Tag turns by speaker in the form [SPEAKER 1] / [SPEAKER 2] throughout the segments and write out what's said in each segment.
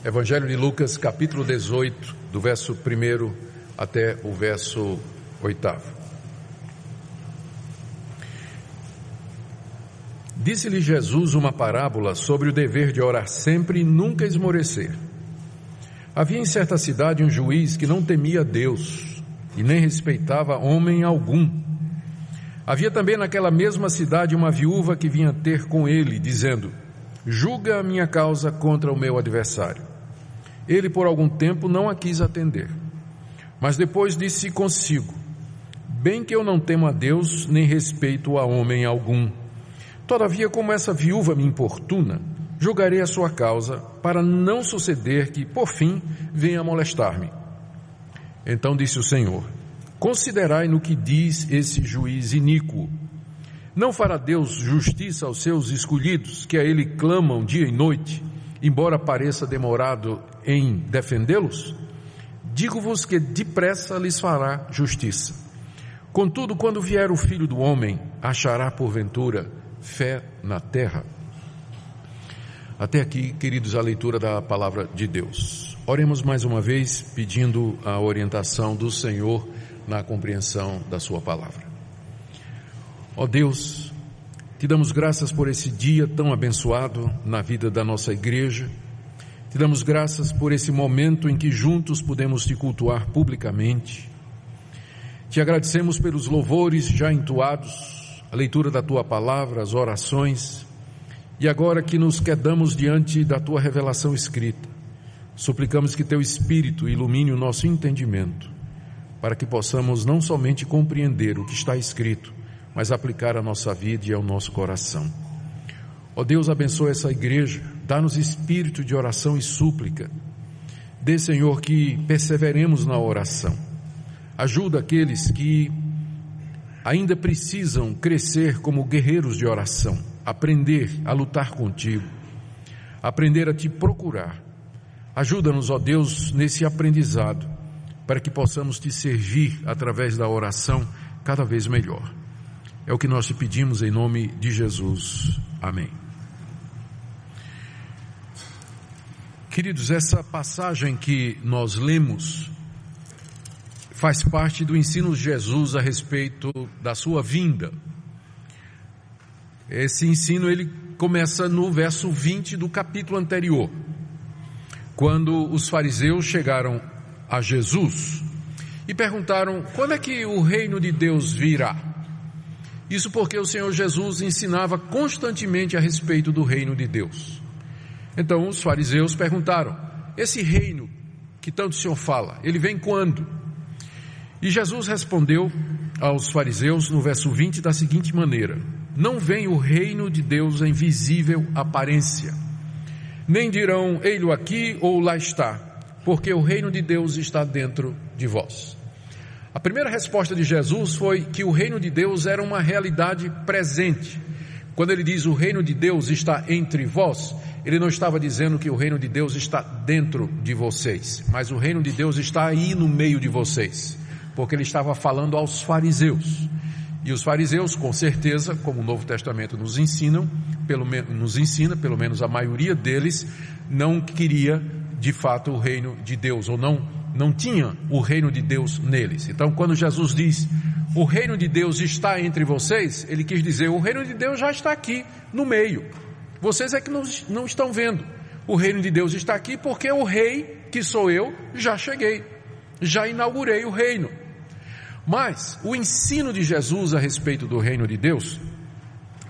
[SPEAKER 1] Evangelho de Lucas, capítulo 18, do verso 1 até o verso 8. Disse-lhe Jesus uma parábola sobre o dever de orar sempre e nunca esmorecer. Havia em certa cidade um juiz que não temia Deus e nem respeitava homem algum. Havia também naquela mesma cidade uma viúva que vinha ter com ele, dizendo: julga a minha causa contra o meu adversário. Ele por algum tempo não a quis atender, mas depois disse consigo: bem que eu não temo a Deus, nem respeito a homem algum. Todavia, como essa viúva me importuna, julgarei a sua causa, para não suceder que, por fim, venha molestar-me. Então disse o Senhor: considerai no que diz esse juiz iníquo. Não fará Deus justiça aos seus escolhidos, que a Ele clamam dia e noite, embora pareça demorado em defendê-los? Digo-vos que depressa lhes fará justiça. Contudo, quando vier o Filho do Homem, achará porventura fé na terra? Até aqui, queridos, a leitura da palavra de Deus. Oremos mais uma vez, pedindo a orientação do Senhor na compreensão da sua palavra. Ó Deus, te damos graças por esse dia tão abençoado na vida da nossa igreja. Te damos graças por esse momento em que juntos podemos te cultuar publicamente. Te agradecemos pelos louvores já entoados, a leitura da tua palavra, as orações, e agora que nos quedamos diante da tua revelação escrita, suplicamos que teu Espírito ilumine o nosso entendimento, para que possamos não somente compreender o que está escrito, mas aplicar à nossa vida e ao nosso coração. Ó Deus, abençoa essa igreja, dá-nos espírito de oração e súplica. Dê, Senhor, que perseveremos na oração. Ajuda aqueles que ainda precisam crescer como guerreiros de oração, aprender a lutar contigo, aprender a te procurar. Ajuda-nos, ó Deus, nesse aprendizado, para que possamos te servir através da oração cada vez melhor. É o que nós te pedimos em nome de Jesus. Amém. Queridos, essa passagem que nós lemos faz parte do ensino de Jesus a respeito da sua vinda. Esse ensino ele começa no verso 20 do capítulo anterior, quando os fariseus chegaram a Jesus e perguntaram: quando é que o reino de Deus virá? Isso porque o Senhor Jesus ensinava constantemente a respeito do reino de Deus. Então os fariseus perguntaram: esse reino que tanto o Senhor fala, ele vem quando? E Jesus respondeu aos fariseus no verso 20 da seguinte maneira: não vem o reino de Deus em visível aparência, nem dirão ei-lo aqui ou lá está, porque o reino de Deus está dentro de vós. A primeira resposta de Jesus foi que o reino de Deus era uma realidade presente. Quando ele diz o reino de Deus está entre vós, ele não estava dizendo que o reino de Deus está dentro de vocês, mas o reino de Deus está aí no meio de vocês, porque ele estava falando aos fariseus. E os fariseus, com certeza, como o Novo Testamento nos ensina, pelo menos a maioria deles, não queria de fato o reino de Deus, ou não tinha o reino de Deus neles. Então, quando Jesus diz o reino de Deus está entre vocês, ele quis dizer o reino de Deus já está aqui no meio. Vocês é que não estão vendo. O reino de Deus está aqui porque o rei, que sou eu, já cheguei, já inaugurei o reino. Mas o ensino de Jesus a respeito do reino de Deus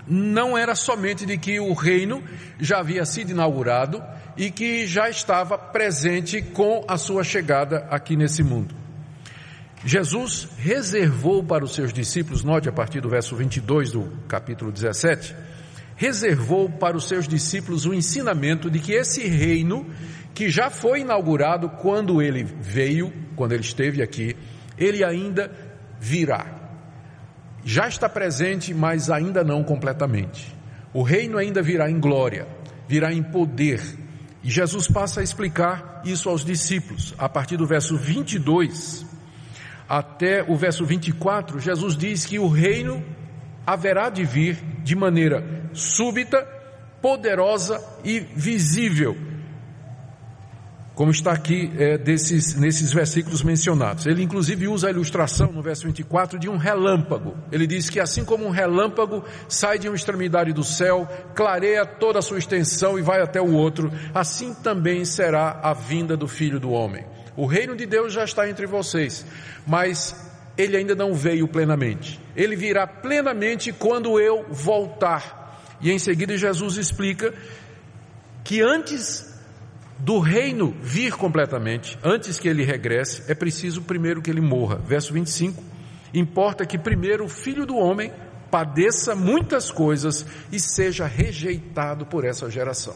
[SPEAKER 1] não era somente de que o reino já havia sido inaugurado e que já estava presente com a sua chegada aqui nesse mundo. Jesus reservou para os seus discípulos, note a partir do verso 22 do capítulo 17, reservou para os seus discípulos o ensinamento de que esse reino, que já foi inaugurado quando ele veio, quando ele esteve aqui, ele ainda virá. Já está presente, mas ainda não completamente. O reino ainda virá em glória, virá em poder. E Jesus passa a explicar isso aos discípulos. A partir do verso 22 até o verso 24, Jesus diz que o reino haverá de vir de maneira súbita, poderosa e visível. como está aqui nesses versículos mencionados. Ele inclusive usa a ilustração no verso 24 de um relâmpago. Ele diz que assim como um relâmpago sai de uma extremidade do céu, clareia toda a sua extensão e vai até o outro, assim também será a vinda do Filho do Homem. O reino de Deus já está entre vocês, mas ele ainda não veio plenamente. Ele virá plenamente quando eu voltar. E em seguida Jesus explica que antes do reino vir completamente, antes que ele regresse, é preciso primeiro que ele morra. Verso 25, importa que primeiro o Filho do Homem padeça muitas coisas e seja rejeitado por essa geração.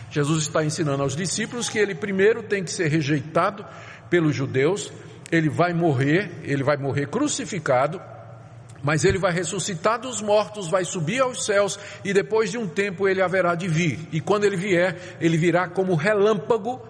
[SPEAKER 1] Jesus está ensinando aos discípulos que ele primeiro tem que ser rejeitado pelos judeus, ele vai morrer crucificado, mas ele vai ressuscitar dos mortos, vai subir aos céus e depois de um tempo ele haverá de vir. E quando ele vier, ele virá como relâmpago,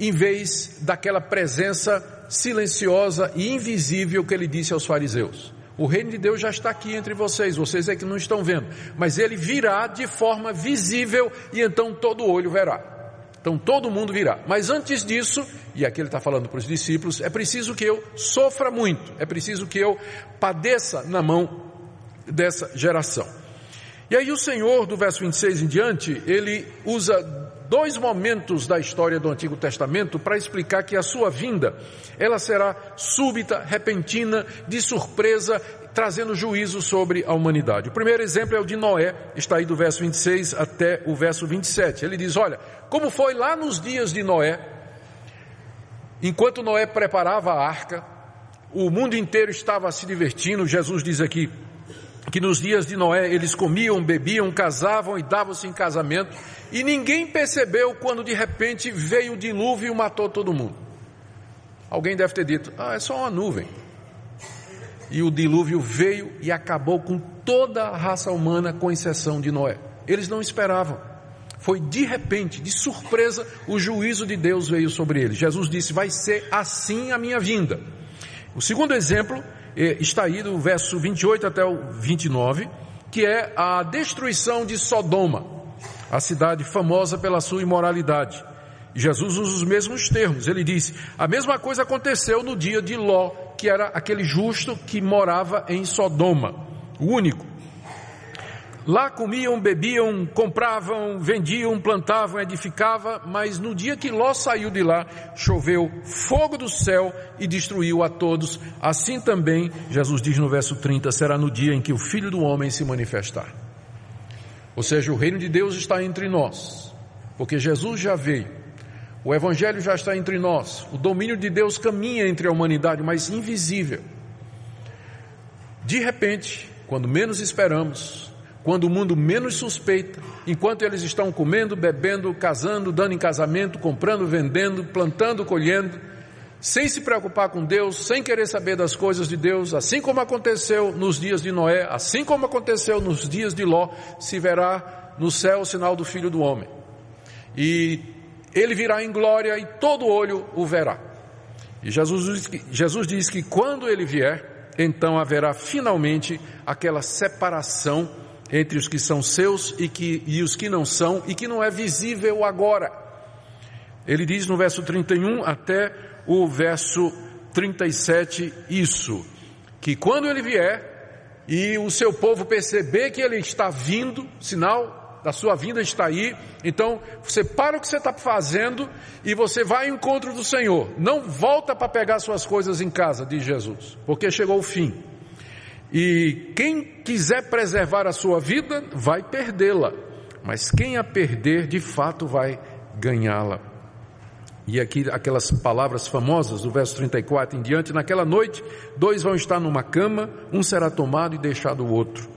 [SPEAKER 1] em vez daquela presença silenciosa e invisível que ele disse aos fariseus. O reino de Deus já está aqui entre vocês, vocês é que não estão vendo, mas ele virá de forma visível e então todo olho verá. Então todo mundo virá, mas antes disso, e aqui ele está falando para os discípulos, é preciso que eu sofra muito, é preciso que eu padeça na mão dessa geração. E aí o Senhor, do verso 26 em diante, ele usa dois momentos da história do Antigo Testamento para explicar que a sua vinda, ela será súbita, repentina, de surpresa, trazendo juízo sobre a humanidade. O primeiro exemplo é o de Noé, está aí do verso 26 até o verso 27. Ele diz, olha, como foi lá nos dias de Noé, enquanto Noé preparava a arca, o mundo inteiro estava se divertindo. Jesus diz aqui que nos dias de Noé eles comiam, bebiam, casavam e davam-se em casamento, e ninguém percebeu quando de repente veio o dilúvio e matou todo mundo. Alguém deve ter dito, é só uma nuvem. E o dilúvio veio e acabou com toda a raça humana, com exceção de Noé. Eles não esperavam. Foi de repente, de surpresa, o juízo de Deus veio sobre eles. Jesus disse, vai ser assim a minha vinda. O segundo exemplo está aí do verso 28 até o 29, que é a destruição de Sodoma, a cidade famosa pela sua imoralidade. Jesus usa os mesmos termos, ele diz, a mesma coisa aconteceu no dia de Ló, que era aquele justo que morava em Sodoma, o único. Lá comiam, bebiam, compravam, vendiam, plantavam, edificavam, mas no dia que Ló saiu de lá, choveu fogo do céu e destruiu a todos. Assim também, Jesus diz no verso 30, será no dia em que o Filho do Homem se manifestar. Ou seja, o reino de Deus está entre nós, porque Jesus já veio. O Evangelho já está entre nós, o domínio de Deus caminha entre a humanidade, mas invisível. De repente, quando menos esperamos, quando o mundo menos suspeita, enquanto eles estão comendo, bebendo, casando, dando em casamento, comprando, vendendo, plantando, colhendo, sem se preocupar com Deus, sem querer saber das coisas de Deus, assim como aconteceu nos dias de Noé, assim como aconteceu nos dias de Ló, se verá no céu o sinal do Filho do Homem. E ele virá em glória e todo olho o verá. E Jesus diz que quando ele vier, então haverá finalmente aquela separação entre os que são seus e os que não são, e que não é visível agora. Ele diz no verso 31 até o verso 37 isso, que quando ele vier e o seu povo perceber que ele está vindo, sinal da sua vinda está aí, então você para o que você está fazendo e você vai ao encontro do Senhor. Não volta para pegar suas coisas em casa, diz Jesus, porque chegou o fim. E quem quiser preservar a sua vida vai perdê-la, mas quem a perder de fato vai ganhá-la. E aqui aquelas palavras famosas do verso 34 em diante, naquela noite 2 vão estar numa cama, um será tomado e deixado o outro.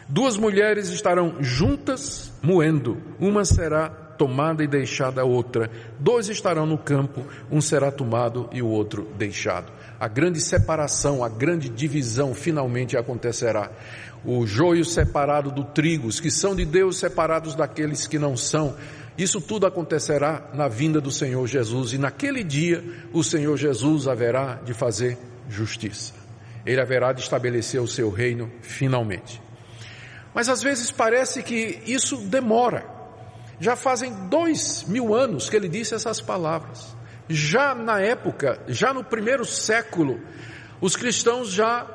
[SPEAKER 1] 2 mulheres estarão juntas moendo, uma será tomada e deixada a outra. 2 estarão no campo, um será tomado e o outro deixado. A grande separação, a grande divisão finalmente acontecerá. O joio separado do trigo, os que são de Deus separados daqueles que não são. Isso tudo acontecerá na vinda do Senhor Jesus, e naquele dia o Senhor Jesus haverá de fazer justiça. Ele haverá de estabelecer o seu reino finalmente. Mas às vezes parece que isso demora. Já fazem 2000 anos que ele disse essas palavras. Já na época, já no primeiro século, os cristãos já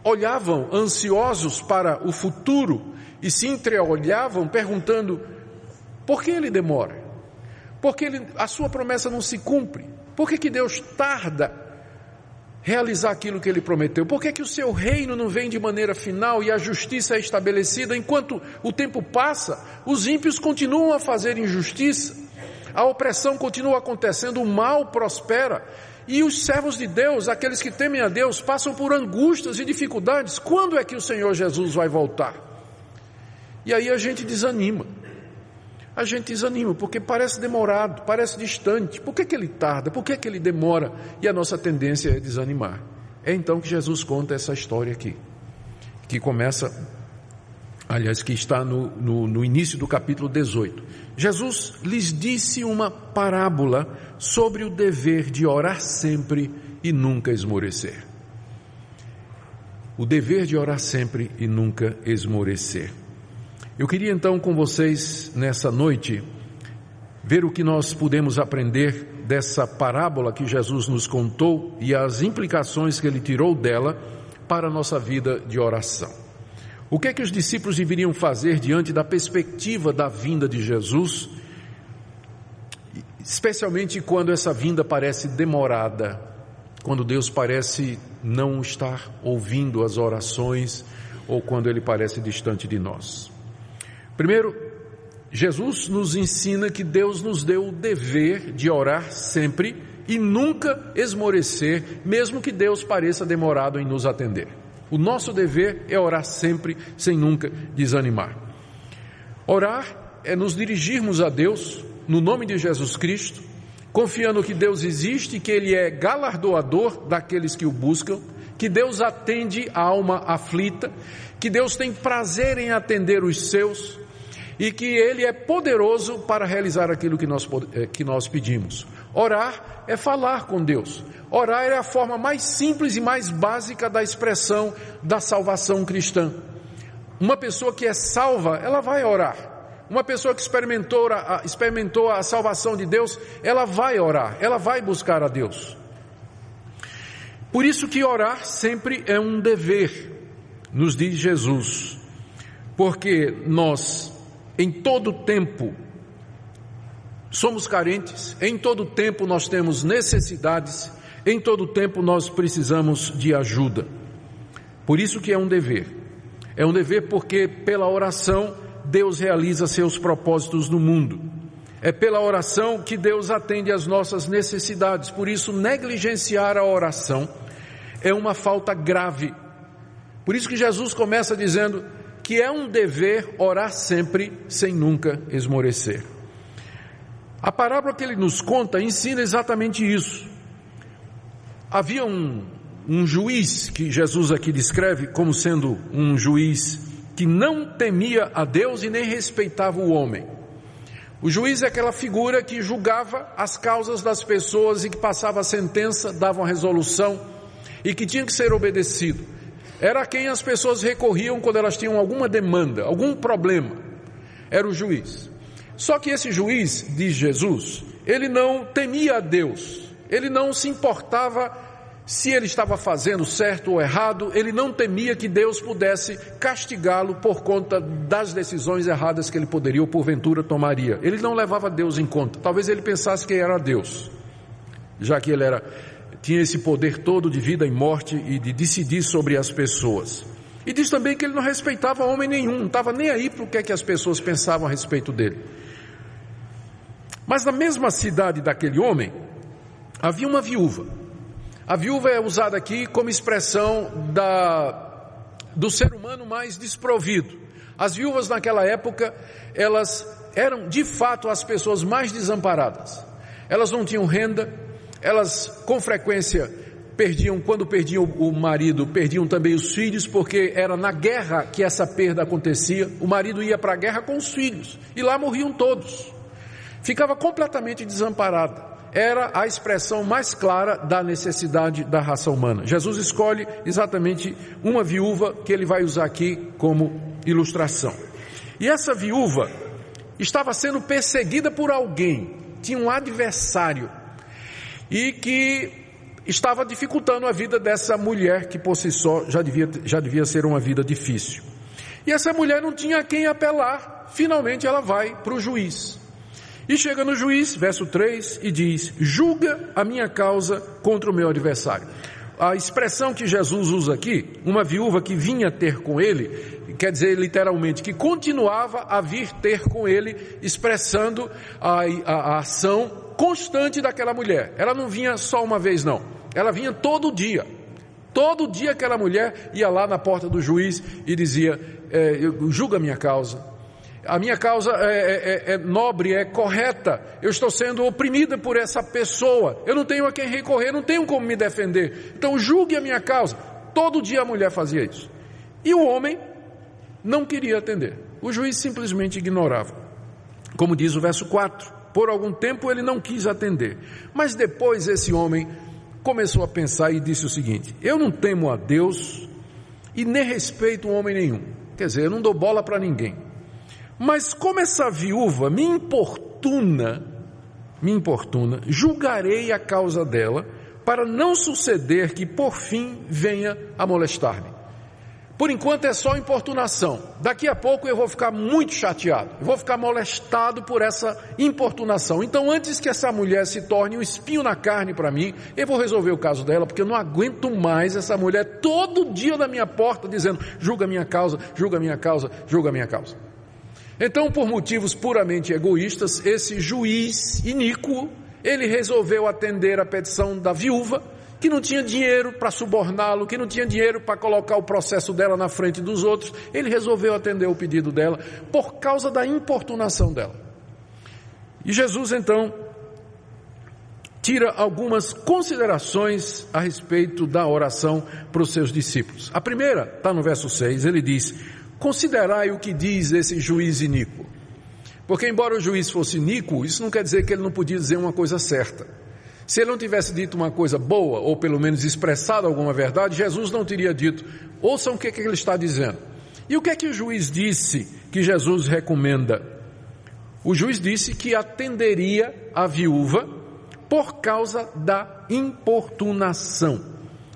[SPEAKER 1] olhavam ansiosos para o futuro e se entreolhavam perguntando: por que ele demora? Por que a sua promessa não se cumpre? Por que Deus tarda realizar aquilo que ele prometeu? Por que o seu reino não vem de maneira final e a justiça é estabelecida? Enquanto o tempo passa, os ímpios continuam a fazer injustiça, a opressão continua acontecendo, o mal prospera, e os servos de Deus, aqueles que temem a Deus, passam por angústias e dificuldades. Quando é que o Senhor Jesus vai voltar? E aí a gente desanima. A gente desanima porque parece demorado, parece distante. Por que ele tarda? Por que ele demora? E a nossa tendência é desanimar. É então que Jesus conta essa história aqui, que começa, aliás, que está no início do capítulo 18. Jesus lhes disse uma parábola sobre o dever de orar sempre e nunca esmorecer. O dever de orar sempre e nunca esmorecer. Eu queria então com vocês, nessa noite, ver o que nós podemos aprender dessa parábola que Jesus nos contou e as implicações que ele tirou dela para a nossa vida de oração. O que é que os discípulos deveriam fazer diante da perspectiva da vinda de Jesus, especialmente quando essa vinda parece demorada, quando Deus parece não estar ouvindo as orações ou quando ele parece distante de nós? Primeiro, Jesus nos ensina que Deus nos deu o dever de orar sempre e nunca esmorecer, mesmo que Deus pareça demorado em nos atender. O nosso dever é orar sempre, sem nunca desanimar. Orar é nos dirigirmos a Deus, no nome de Jesus Cristo, confiando que Deus existe e que Ele é galardoador daqueles que o buscam, que Deus atende a alma aflita, que Deus tem prazer em atender os seus e que Ele é poderoso para realizar aquilo que nós pedimos. Orar é falar com Deus. Orar é a forma mais simples e mais básica da expressão da salvação cristã. Uma pessoa que é salva, ela vai orar. Uma pessoa que experimentou a salvação de Deus, ela vai orar, ela vai buscar a Deus. Por isso que orar sempre é um dever, nos diz Jesus, porque nós, em todo tempo, somos carentes, em todo tempo nós temos necessidades, em todo tempo nós precisamos de ajuda. Por isso que é um dever. É um dever porque pela oração Deus realiza seus propósitos no mundo. É pela oração que Deus atende às nossas necessidades. Por isso, negligenciar a oração é uma falta grave. Por isso que Jesus começa dizendo que é um dever orar sempre, sem nunca esmorecer. A parábola que ele nos conta ensina exatamente isso. Havia um juiz, que Jesus aqui descreve como sendo um juiz que não temia a Deus e nem respeitava o homem. O juiz é aquela figura que julgava as causas das pessoas e que passava a sentença, dava uma resolução e que tinha que ser obedecido. Era a quem as pessoas recorriam quando elas tinham alguma demanda, algum problema. Era o juiz. Só que esse juiz, diz Jesus, ele não temia a Deus. Ele não se importava se ele estava fazendo certo ou errado. Ele não temia que Deus pudesse castigá-lo por conta das decisões erradas que ele poderia ou porventura tomaria. Ele não levava Deus em conta. Talvez ele pensasse que era Deus, já que ele tinha esse poder todo de vida e morte e de decidir sobre as pessoas. E diz também que ele não respeitava homem nenhum, não estava nem aí para o que as pessoas pensavam a respeito dele. Mas na mesma cidade daquele homem, havia uma viúva. A viúva é usada aqui como expressão do ser humano mais desprovido. As viúvas naquela época, elas eram de fato as pessoas mais desamparadas. Elas não tinham renda, elas com frequência quando perdiam o marido, perdiam também os filhos, porque era na guerra que essa perda acontecia. O marido ia para a guerra com os filhos e lá morriam todos. Ficava completamente desamparada. Era a expressão mais clara da necessidade da raça humana. Jesus escolhe exatamente uma viúva que ele vai usar aqui como ilustração. E essa viúva estava sendo perseguida por alguém, tinha um adversário. e que estava dificultando a vida dessa mulher, que por si só já devia ser uma vida difícil. E essa mulher não tinha a quem apelar. Finalmente ela vai para o juiz. E chega no juiz, verso 3, e diz: julga a minha causa contra o meu adversário. A expressão que Jesus usa aqui, uma viúva que vinha ter com ele, quer dizer literalmente que continuava a vir ter com ele, expressando a ação constante daquela mulher. Ela não vinha só uma vez não, ela vinha todo dia. Todo dia aquela mulher ia lá na porta do juiz e dizia: julga a minha causa. A minha causa é nobre, é correta. Eu estou sendo oprimida por essa pessoa. Eu não tenho a quem recorrer, não tenho como me defender. Então julgue a minha causa. Todo dia a mulher fazia isso. E o homem não queria atender. O juiz simplesmente ignorava. Como diz o verso 4, por algum tempo ele não quis atender. Mas depois esse homem começou a pensar e disse o seguinte: eu não temo a Deus e nem respeito homem nenhum. Quer dizer, eu não dou bola para ninguém. Mas como essa viúva me importuna, julgarei a causa dela, para não suceder que por fim venha a molestar-me. Por enquanto é só importunação. Daqui a pouco eu vou ficar muito chateado, eu vou ficar molestado por essa importunação. Então antes que essa mulher se torne um espinho na carne para mim, eu vou resolver o caso dela, porque eu não aguento mais essa mulher todo dia na minha porta dizendo: julga a minha causa, julga a minha causa, julga a minha causa. Então, por motivos puramente egoístas, esse juiz iníquo, ele resolveu atender a petição da viúva, que não tinha dinheiro para suborná-lo, que não tinha dinheiro para colocar o processo dela na frente dos outros. Ele resolveu atender o pedido dela por causa da importunação dela. E Jesus então tira algumas considerações a respeito da oração para os seus discípulos. A primeira está no verso 6, ele diz: considerai o que diz esse juiz iníquo. Porque embora o juiz fosse iníquo, isso não quer dizer que ele não podia dizer uma coisa certa. Se ele não tivesse dito uma coisa boa, ou pelo menos expressado alguma verdade, Jesus não teria dito: ouçam o que ele está dizendo. E o que é que o juiz disse que Jesus recomenda? O juiz disse que atenderia a viúva por causa da importunação.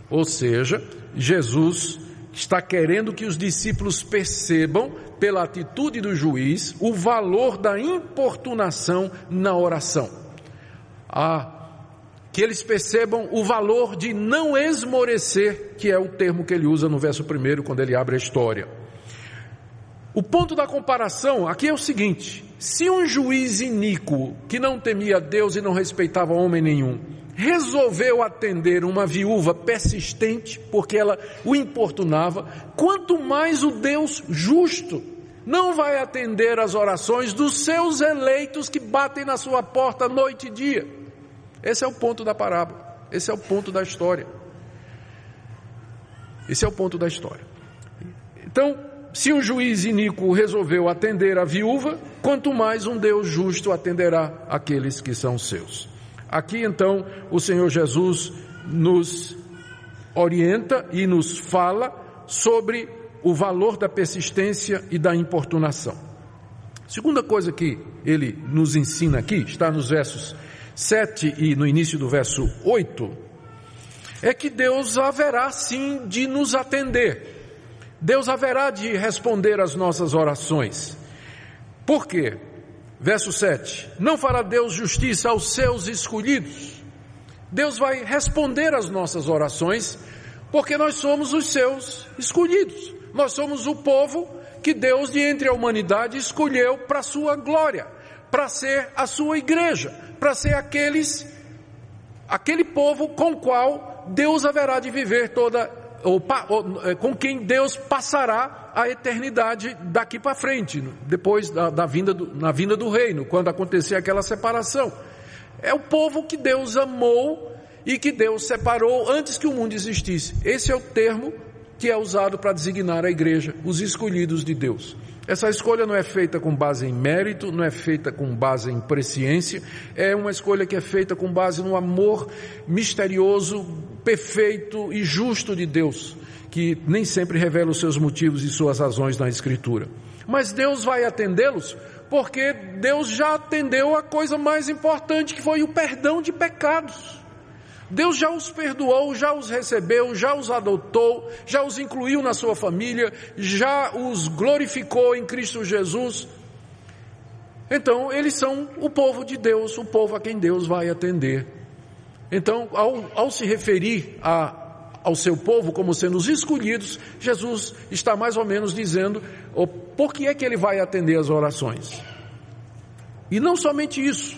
[SPEAKER 1] Ou seja, Jesus está querendo que os discípulos percebam, pela atitude do juiz, o valor da importunação na oração. Que eles percebam o valor de não esmorecer, que é o termo que ele usa no verso 1, quando ele abre a história. O ponto da comparação aqui é o seguinte: se um juiz iníquo, que não temia Deus e não respeitava homem nenhum, resolveu atender uma viúva persistente, porque ela o importunava, quanto mais o Deus justo não vai atender as orações dos seus eleitos que batem na sua porta noite e dia. Esse é o ponto da parábola, esse é o ponto da história. Esse é o ponto da história. Então, se um juiz iníquo resolveu atender a viúva, quanto mais um Deus justo atenderá aqueles que são seus. Aqui então o Senhor Jesus nos orienta e nos fala sobre o valor da persistência e da importunação. Segunda coisa que ele nos ensina aqui, está nos versos 7 e no início do verso 8, é que Deus haverá sim de nos atender. Deus haverá de responder às nossas orações. Por quê? Verso 7, não fará Deus justiça aos seus escolhidos? Deus vai responder às nossas orações, porque nós somos os seus escolhidos. Nós somos o povo que Deus, de entre a humanidade, escolheu para a sua glória, para ser a sua igreja, para ser aquele povo com o qual Deus haverá de viver com quem Deus passará a eternidade daqui para frente, depois na vinda do reino, quando acontecer aquela separação. É o povo que Deus amou e que Deus separou antes que o mundo existisse. Esse é o termo que é usado para designar a igreja, os escolhidos de Deus. Essa escolha não é feita com base em mérito, não é feita com base em presciência, é uma escolha que é feita com base no amor misterioso, perfeito e justo de Deus, que nem sempre revela os seus motivos e suas razões na Escritura. Mas Deus vai atendê-los porque Deus já atendeu a coisa mais importante, que foi o perdão de pecados. Deus já os perdoou, já os recebeu, já os adotou, já os incluiu na sua família, já os glorificou em Cristo Jesus. Então, eles são o povo de Deus, o povo a quem Deus vai atender. Então, ao se referir ao seu povo como sendo os escolhidos, Jesus está mais ou menos dizendo por que é que ele vai atender as orações. E não somente isso,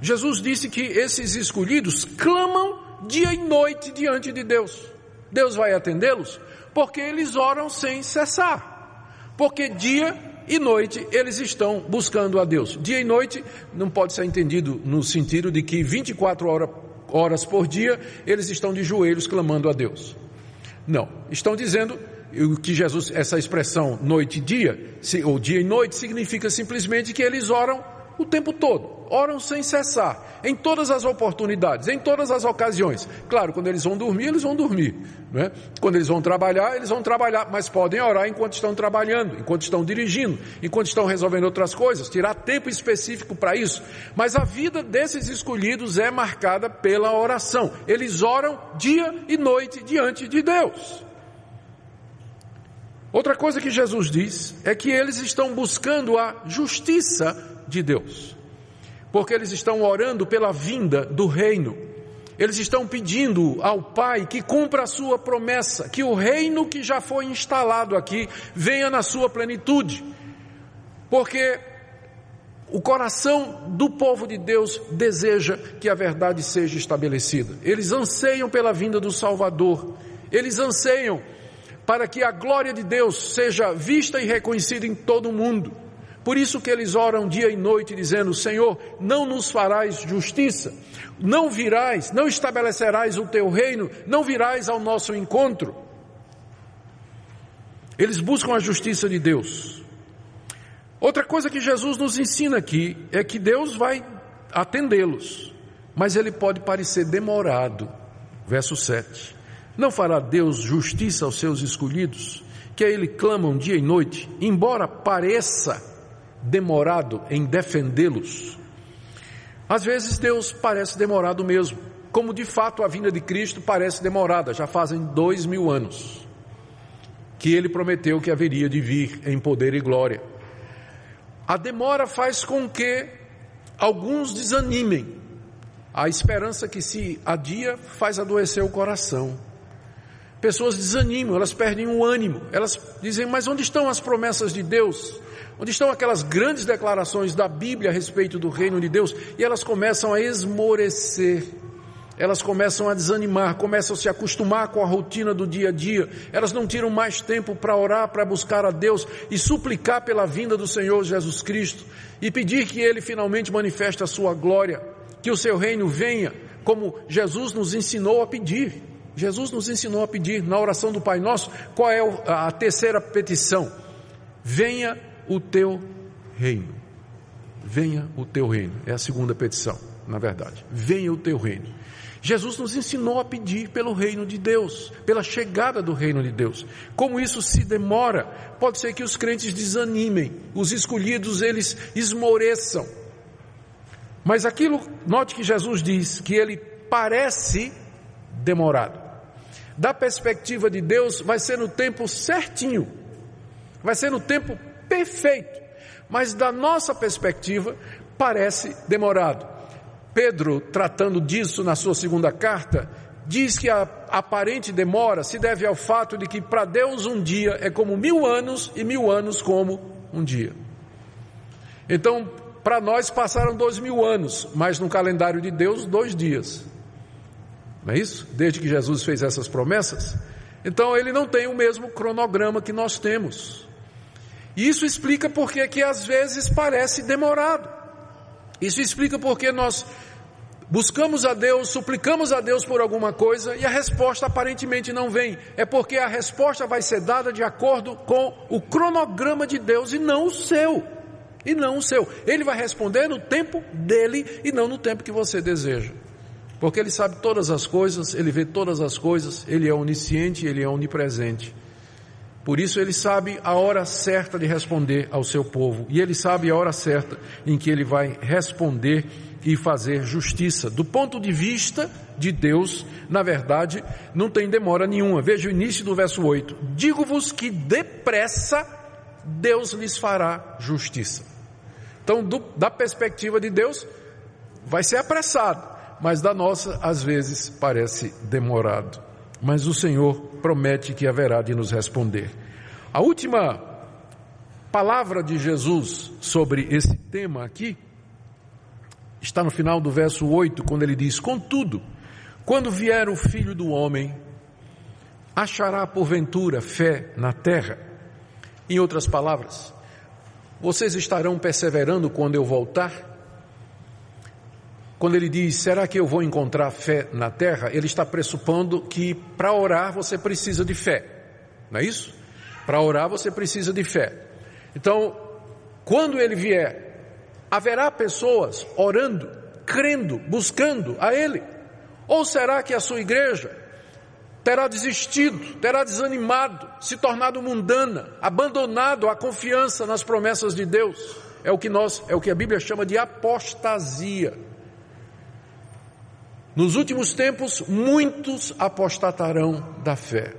[SPEAKER 1] Jesus disse que esses escolhidos clamam dia e noite diante de Deus. Deus vai atendê-los porque eles oram sem cessar, porque dia e noite eles estão buscando a Deus. Dia e noite não pode ser entendido no sentido de que 24 horas por dia eles estão de joelhos clamando a Deus. Não, estão dizendo que Jesus, essa expressão noite e dia, ou dia e noite, significa simplesmente que eles oram o tempo todo, oram sem cessar, em todas as oportunidades, em todas as ocasiões. Claro, quando eles vão dormir, não é? Quando eles vão trabalhar, mas podem orar enquanto estão trabalhando, enquanto estão dirigindo, enquanto estão resolvendo outras coisas, tirar tempo específico para isso. Mas a vida desses escolhidos é marcada pela oração. Eles oram dia e noite diante de Deus. Outra coisa que Jesus diz é que eles estão buscando a justiça de Deus, porque eles estão orando pela vinda do reino. Eles estão pedindo ao Pai que cumpra a sua promessa, que o reino que já foi instalado aqui venha na sua plenitude, porque o coração do povo de Deus deseja que a verdade seja estabelecida. Eles anseiam pela vinda do Salvador, eles anseiam para que a glória de Deus seja vista e reconhecida em todo o mundo. Por isso que eles oram dia e noite dizendo: Senhor, não nos farás justiça, não virás, não estabelecerás o teu reino, não virás ao nosso encontro. Eles buscam a justiça de Deus. Outra coisa que Jesus nos ensina aqui é que Deus vai atendê-los, mas ele pode parecer demorado. Verso 7. Não fará Deus justiça aos seus escolhidos, que a ele clamam dia e noite, embora pareça demorado em defendê-los? Às vezes Deus parece demorado mesmo, como de fato a vinda de Cristo parece demorada. Já fazem 2000 anos que ele prometeu que haveria de vir em poder e glória. A demora faz com que alguns desanimem. A esperança que se adia faz adoecer o coração. Pessoas desanimam, elas perdem o ânimo, elas dizem: mas onde estão as promessas de Deus? Onde estão aquelas grandes declarações da Bíblia a respeito do reino de Deus? E elas começam a esmorecer, elas começam a desanimar, começam a se acostumar com a rotina do dia a dia. Elas não tiram mais tempo para orar, para buscar a Deus e suplicar pela vinda do Senhor Jesus Cristo e pedir que Ele finalmente manifeste a sua glória, que o seu reino venha, como Jesus nos ensinou a pedir. Jesus nos ensinou a pedir na oração do Pai Nosso. Qual é a terceira petição? Venha o teu reino. Venha o teu reino. É a segunda petição, na verdade. Venha o teu reino. Jesus nos ensinou a pedir pelo reino de Deus, pela chegada do reino de Deus. Como isso se demora, pode ser que os crentes desanimem, os escolhidos eles esmoreçam. Mas aquilo, note que Jesus diz que ele parece demorado. Da perspectiva de Deus, vai ser no tempo certinho, vai ser no tempo perfeito, mas da nossa perspectiva, parece demorado. Pedro, tratando disso na sua segunda carta, diz que a aparente demora se deve ao fato de que para Deus um dia é como 1000 anos e 1000 anos como um dia. Então, para nós passaram 2000 anos, mas no calendário de Deus 2 dias. Não é isso? Desde que Jesus fez essas promessas. Então ele não tem o mesmo cronograma que nós temos. E isso explica porque que às vezes parece demorado. Isso explica porque nós buscamos a Deus, suplicamos a Deus por alguma coisa e a resposta aparentemente não vem. É porque a resposta vai ser dada de acordo com o cronograma de Deus e não o seu. E não o seu. Ele vai responder no tempo dele e não no tempo que você deseja. Porque ele sabe todas as coisas, ele vê todas as coisas, ele é onisciente, ele é onipresente. Por isso ele sabe a hora certa de responder ao seu povo, e ele sabe a hora certa em que ele vai responder e fazer justiça. Do ponto de vista de Deus, na verdade, não tem demora nenhuma. Veja o início do verso 8. Digo-vos que depressa Deus lhes fará justiça. Então, da perspectiva de Deus, vai ser apressado, mas da nossa, às vezes, parece demorado. Mas o Senhor promete que haverá de nos responder. A última palavra de Jesus sobre esse tema aqui está no final do verso 8, quando ele diz: contudo, quando vier o Filho do Homem, achará porventura fé na terra? Em outras palavras, vocês estarão perseverando quando eu voltar? Quando ele diz, será que eu vou encontrar fé na terra? Ele está pressupondo que para orar você precisa de fé, não é isso? Para orar você precisa de fé. Então, quando ele vier, haverá pessoas orando, crendo, buscando a ele? Ou será que a sua igreja terá desistido, terá desanimado, se tornado mundana, abandonado a confiança nas promessas de Deus? É o que a Bíblia chama de apostasia. Nos últimos tempos, muitos apostatarão da fé.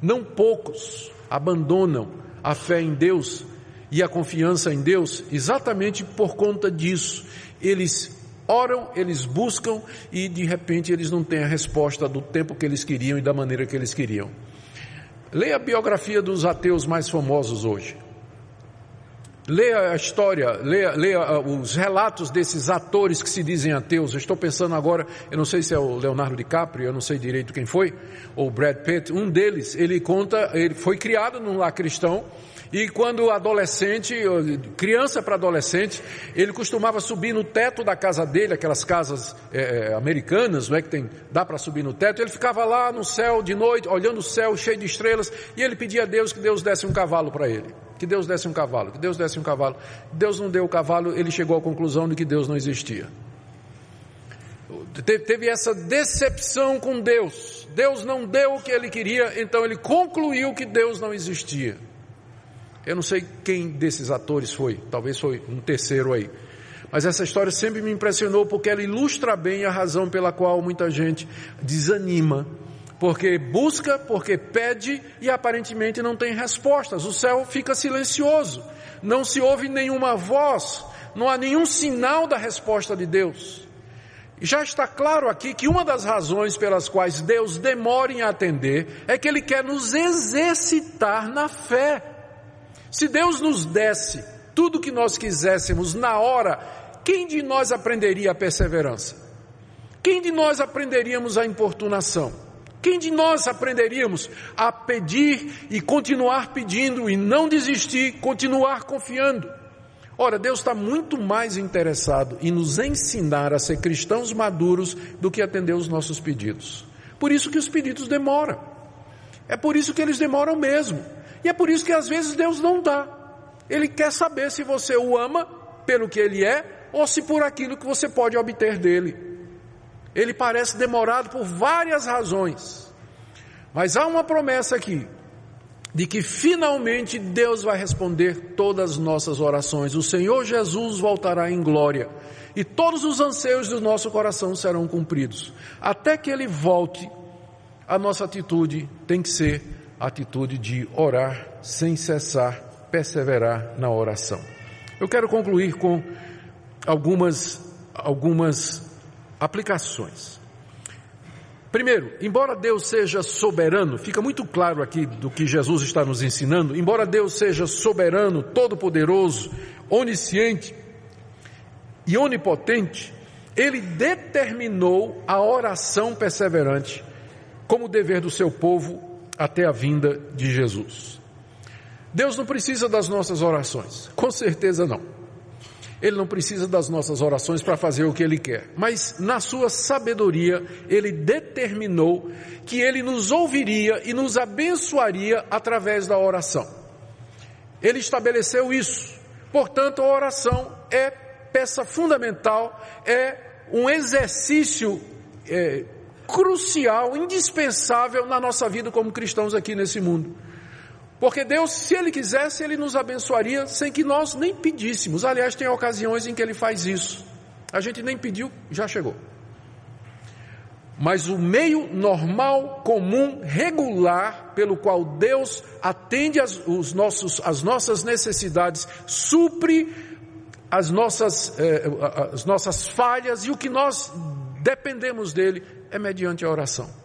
[SPEAKER 1] Não poucos abandonam a fé em Deus e a confiança em Deus exatamente por conta disso. Eles oram, eles buscam e de repente eles não têm a resposta do tempo que eles queriam e da maneira que eles queriam. Leia a biografia dos ateus mais famosos hoje. Leia a história, leia os relatos desses atores que se dizem ateus. Eu estou pensando agora, eu não sei se é o Leonardo DiCaprio, eu não sei direito quem foi, ou Brad Pitt. Um deles, ele foi criado num lar cristão, e quando adolescente, criança para adolescente, ele costumava subir no teto da casa dele, aquelas casas americanas, não é, que dá para subir no teto. Ele ficava lá no céu de noite, olhando o céu cheio de estrelas, e ele pedia a Deus que Deus desse um cavalo para ele. Que Deus desse um cavalo, que Deus desse um cavalo. Deus não deu o cavalo, ele chegou à conclusão de que Deus não existia. Teve essa decepção com Deus. Deus não deu o que ele queria, então ele concluiu que Deus não existia. Eu não sei quem desses atores foi, talvez foi um terceiro aí. Mas essa história sempre me impressionou porque ela ilustra bem a razão pela qual muita gente desanima. Porque busca, porque pede e aparentemente não tem respostas. O céu fica silencioso, não se ouve nenhuma voz, não há nenhum sinal da resposta de Deus. E já está claro aqui que uma das razões pelas quais Deus demora em atender é que Ele quer nos exercitar na fé. Se Deus nos desse tudo o que nós quiséssemos na hora, quem de nós aprenderia a perseverança? Quem de nós aprenderíamos a importunação? Quem de nós aprenderíamos a pedir e continuar pedindo e não desistir, continuar confiando? Ora, Deus está muito mais interessado em nos ensinar a ser cristãos maduros do que atender os nossos pedidos. Por isso que os pedidos demoram. É por isso que eles demoram mesmo. E é por isso que às vezes Deus não dá. Ele quer saber se você o ama pelo que Ele é ou se por aquilo que você pode obter dele. Ele parece demorado por várias razões, mas há uma promessa aqui, de que finalmente Deus vai responder todas as nossas orações. O Senhor Jesus voltará em glória, e todos os anseios do nosso coração serão cumpridos. Até que Ele volte, a nossa atitude tem que ser a atitude de orar sem cessar, perseverar na oração. Eu quero concluir com algumas aplicações. Primeiro, embora Deus seja soberano, fica muito claro aqui do que Jesus está nos ensinando, embora Deus seja soberano, todo-poderoso, onisciente e onipotente, Ele determinou a oração perseverante como dever do seu povo até a vinda de Jesus. Deus não precisa das nossas orações, com certeza não. Ele não precisa das nossas orações para fazer o que Ele quer, mas na sua sabedoria, Ele determinou que Ele nos ouviria e nos abençoaria através da oração. Ele estabeleceu isso. Portanto, a oração é peça fundamental, é um exercício crucial, indispensável na nossa vida como cristãos aqui nesse mundo. Porque Deus, se Ele quisesse, Ele nos abençoaria sem que nós nem pedíssemos. Aliás, tem ocasiões em que Ele faz isso. A gente nem pediu, já chegou. Mas o meio normal, comum, regular, pelo qual Deus atende as nossas necessidades, supre as nossas falhas, e o que nós dependemos dele é mediante a oração.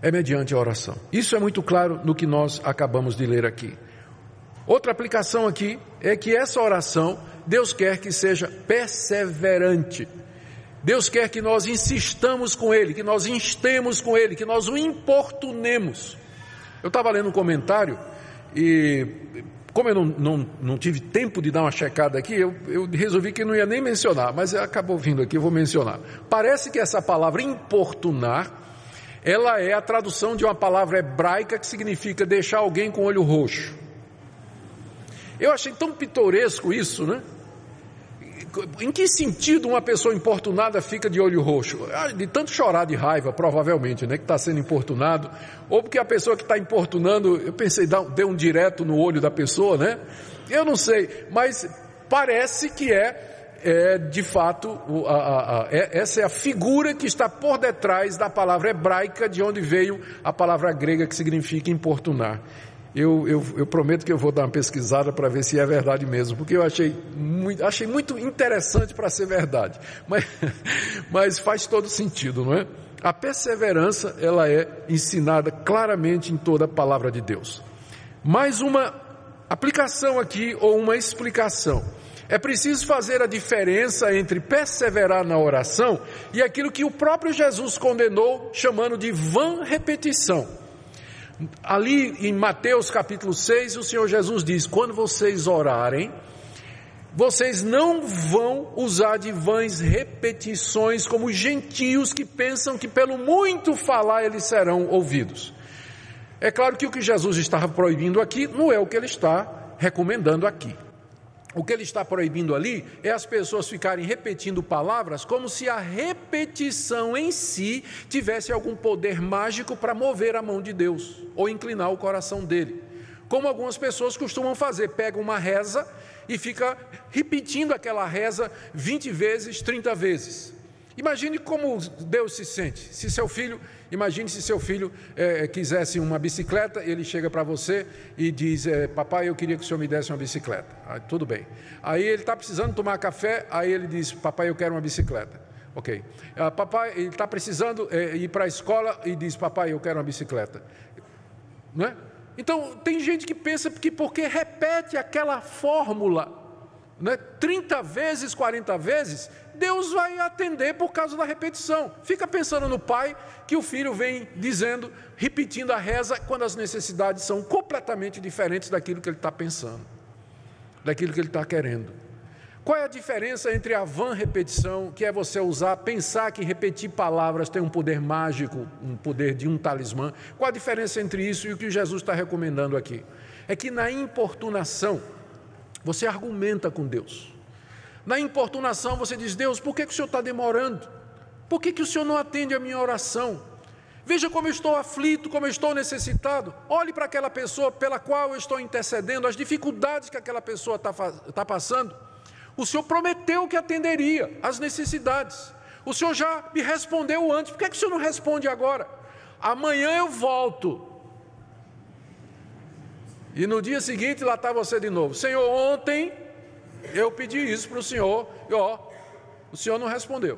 [SPEAKER 1] É mediante a oração. Isso é muito claro no que nós acabamos de ler aqui. Outra aplicação aqui é que essa oração, Deus quer que seja perseverante. Deus quer que nós insistamos com Ele, que nós instemos com Ele, que nós o importunemos. Eu estava lendo um comentário e, como eu não tive tempo de dar uma checada aqui, eu resolvi que não ia nem mencionar, mas acabou vindo aqui, eu vou mencionar. Parece que essa palavra importunar, ela é a tradução de uma palavra hebraica que significa deixar alguém com o olho roxo. Eu achei tão pitoresco isso, né? Em que sentido uma pessoa importunada fica de olho roxo? De tanto chorar de raiva, provavelmente, né, que está sendo importunado, ou porque a pessoa que está importunando, eu pensei, deu um direto no olho da pessoa, né? Eu não sei, mas parece que de fato, essa é a figura que está por detrás da palavra hebraica, de onde veio a palavra grega que significa importunar. Eu prometo que eu vou dar uma pesquisada para ver se é verdade mesmo, porque eu achei muito interessante para ser verdade, mas faz todo sentido, não é? A perseverança, ela é ensinada claramente em toda a palavra de Deus. Mais uma aplicação aqui, ou uma explicação. É preciso fazer a diferença entre perseverar na oração e aquilo que o próprio Jesus condenou, chamando de vã repetição. Ali em Mateus capítulo 6, o Senhor Jesus diz: quando vocês orarem, vocês não vão usar de vãs repetições como gentios que pensam que pelo muito falar eles serão ouvidos. É claro que o que Jesus estava proibindo aqui não é o que ele está recomendando aqui. O que ele está proibindo ali é as pessoas ficarem repetindo palavras como se a repetição em si tivesse algum poder mágico para mover a mão de Deus ou inclinar o coração dele. Como algumas pessoas costumam fazer, pegam uma reza e fica repetindo aquela reza 20 vezes, 30 vezes. Imagine como Deus se sente. Imagine se seu filho quisesse uma bicicleta, ele chega para você e diz: papai, eu queria que o senhor me desse uma bicicleta. Tudo bem. Aí ele está precisando tomar café, aí ele diz: papai, eu quero uma bicicleta. Ok. Papai, ele está precisando ir para a escola e diz: papai, eu quero uma bicicleta. Não é? Então, tem gente que pensa que porque repete aquela fórmula, né, 30 vezes, 40 vezes, Deus vai atender por causa da repetição. Fica pensando no pai que o filho vem dizendo, repetindo a reza, quando as necessidades são completamente diferentes daquilo que ele está pensando, daquilo que ele está querendo. Qual é a diferença entre a vã repetição, que é você pensar que repetir palavras tem um poder mágico, um poder de um talismã? Qual a diferença entre isso e o que Jesus está recomendando aqui? É que na importunação, você argumenta com Deus. Na importunação você diz: Deus, por que o Senhor está demorando? Por que o Senhor não atende a minha oração? Veja como eu estou aflito, como eu estou necessitado. Olhe para aquela pessoa pela qual eu estou intercedendo, as dificuldades que aquela pessoa está passando. O Senhor prometeu que atenderia às necessidades. O Senhor já me respondeu antes, por que o Senhor não responde agora? Amanhã eu volto. E no dia seguinte lá está você de novo: Senhor, ontem eu pedi isso para o Senhor, e o Senhor não respondeu.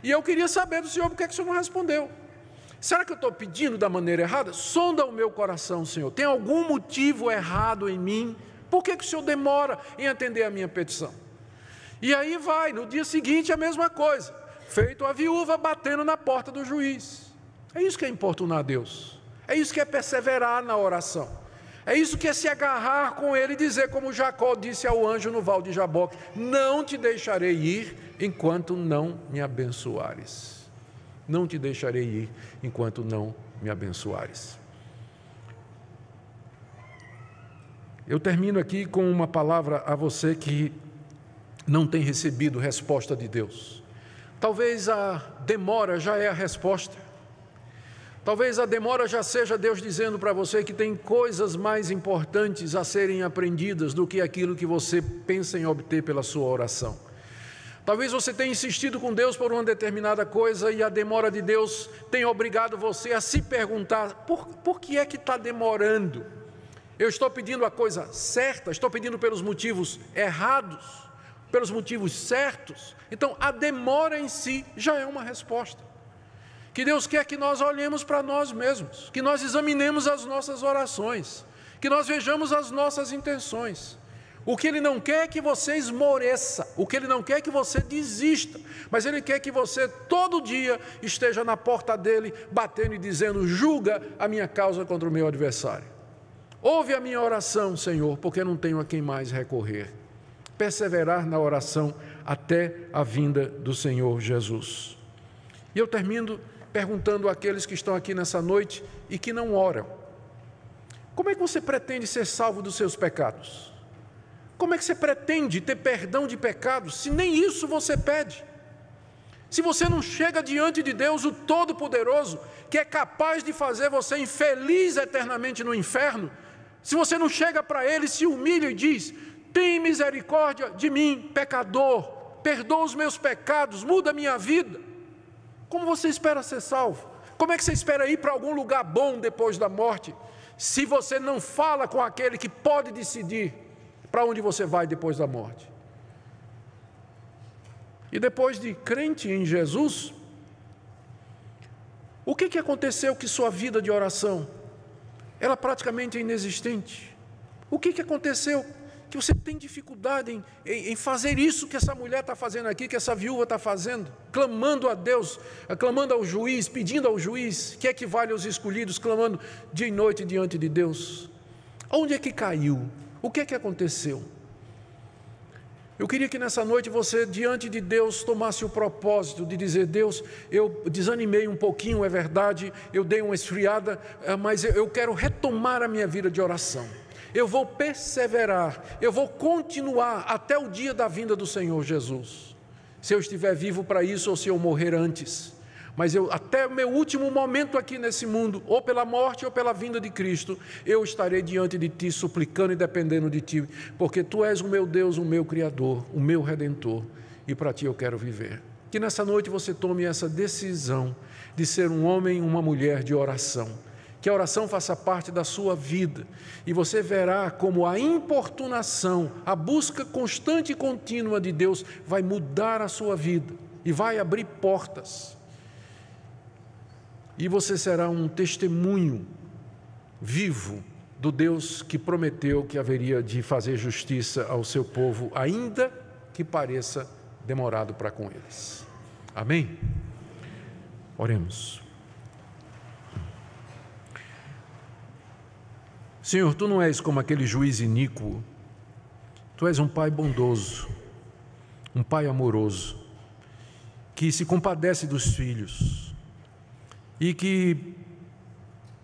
[SPEAKER 1] E eu queria saber do Senhor, por que o Senhor não respondeu? Será que eu estou pedindo da maneira errada? Sonda o meu coração, Senhor. Tem algum motivo errado em mim? Por que o Senhor demora em atender a minha petição? E aí vai, no dia seguinte a mesma coisa. Feito a viúva batendo na porta do juiz. É isso que é importunar a Deus. É isso que é perseverar na oração. É isso que é se agarrar com ele e dizer como Jacó disse ao anjo no val de Jaboque: não te deixarei ir enquanto não me abençoares. Não te deixarei ir enquanto não me abençoares. Eu termino aqui com uma palavra a você que não tem recebido resposta de Deus. Talvez a demora já é a resposta. Talvez a demora já seja Deus dizendo para você que tem coisas mais importantes a serem aprendidas do que aquilo que você pensa em obter pela sua oração. Talvez você tenha insistido com Deus por uma determinada coisa e a demora de Deus tenha obrigado você a se perguntar: por que é que está demorando? Eu estou pedindo a coisa certa? Estou pedindo pelos motivos errados? Pelos motivos certos? Então a demora em si já é uma resposta. Que Deus quer que nós olhemos para nós mesmos, que nós examinemos as nossas orações, que nós vejamos as nossas intenções. O que Ele não quer é que você esmoreça, o que Ele não quer é que você desista, mas Ele quer que você todo dia esteja na porta dEle, batendo e dizendo: julga a minha causa contra o meu adversário. Ouve a minha oração, Senhor, porque não tenho a quem mais recorrer. Perseverar na oração até a vinda do Senhor Jesus. E eu termino perguntando àqueles que estão aqui nessa noite e que não oram: como é que você pretende ser salvo dos seus pecados? Como é que você pretende ter perdão de pecados se nem isso você pede? Se você não chega diante de Deus, o Todo-Poderoso, que é capaz de fazer você infeliz eternamente no inferno, se você não chega para Ele, se humilha e diz: tem misericórdia de mim, pecador, perdoa os meus pecados, muda a minha vida, como você espera ser salvo? Como é que você espera ir para algum lugar bom depois da morte, se você não fala com aquele que pode decidir para onde você vai depois da morte? E depois de crente em Jesus, o que aconteceu que sua vida de oração, ela praticamente é inexistente? O que aconteceu que você tem dificuldade em fazer isso que essa mulher está fazendo aqui, que essa viúva está fazendo, clamando a Deus, clamando ao juiz, pedindo ao juiz, que equivale aos escolhidos, clamando dia e noite diante de Deus? Onde é que caiu? O que aconteceu? Eu queria que nessa noite você, diante de Deus, tomasse o propósito de dizer: Deus, eu desanimei um pouquinho, é verdade, eu dei uma esfriada, mas eu quero retomar a minha vida de oração. Eu vou perseverar, eu vou continuar até o dia da vinda do Senhor Jesus. Se eu estiver vivo para isso ou se eu morrer antes. Mas até o meu último momento aqui nesse mundo, ou pela morte ou pela vinda de Cristo, eu estarei diante de Ti, suplicando e dependendo de Ti, porque Tu és o meu Deus, o meu Criador, o meu Redentor, e para Ti eu quero viver. Que nessa noite você tome essa decisão de ser um homem e uma mulher de oração. Que a oração faça parte da sua vida, e você verá como a importunação, a busca constante e contínua de Deus vai mudar a sua vida, e vai abrir portas, e você será um testemunho vivo do Deus que prometeu que haveria de fazer justiça ao seu povo, ainda que pareça demorado para com eles. Amém? Oremos. Senhor, Tu não és como aquele juiz iníquo, Tu és um Pai bondoso, um Pai amoroso, que se compadece dos filhos e que,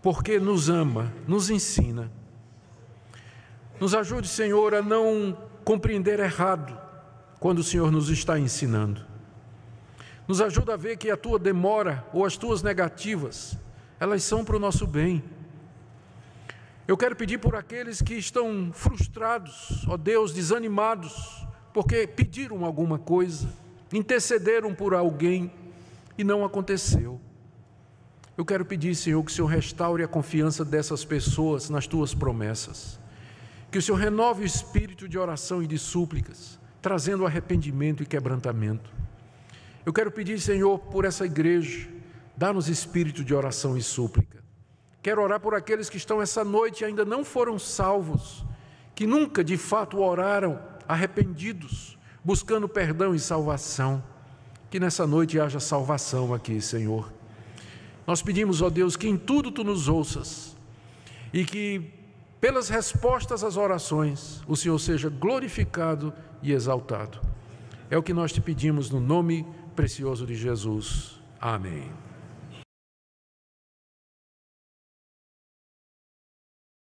[SPEAKER 1] porque nos ama, nos ensina. Nos ajude, Senhor, a não compreender errado quando o Senhor nos está ensinando. Nos ajuda a ver que a Tua demora ou as Tuas negativas, elas são para o nosso bem. Eu quero pedir por aqueles que estão frustrados, ó Deus, desanimados, porque pediram alguma coisa, intercederam por alguém e não aconteceu. Eu quero pedir, Senhor, que o Senhor restaure a confiança dessas pessoas nas Tuas promessas, que o Senhor renove o espírito de oração e de súplicas, trazendo arrependimento e quebrantamento. Eu quero pedir, Senhor, por essa igreja, dá-nos espírito de oração e súplica. Quero orar por aqueles que estão essa noite e ainda não foram salvos, que nunca de fato oraram arrependidos, buscando perdão e salvação. Que nessa noite haja salvação aqui, Senhor. Nós pedimos, ó Deus, que em tudo Tu nos ouças e que pelas respostas às orações o Senhor seja glorificado e exaltado. É o que nós Te pedimos no nome precioso de Jesus. Amém.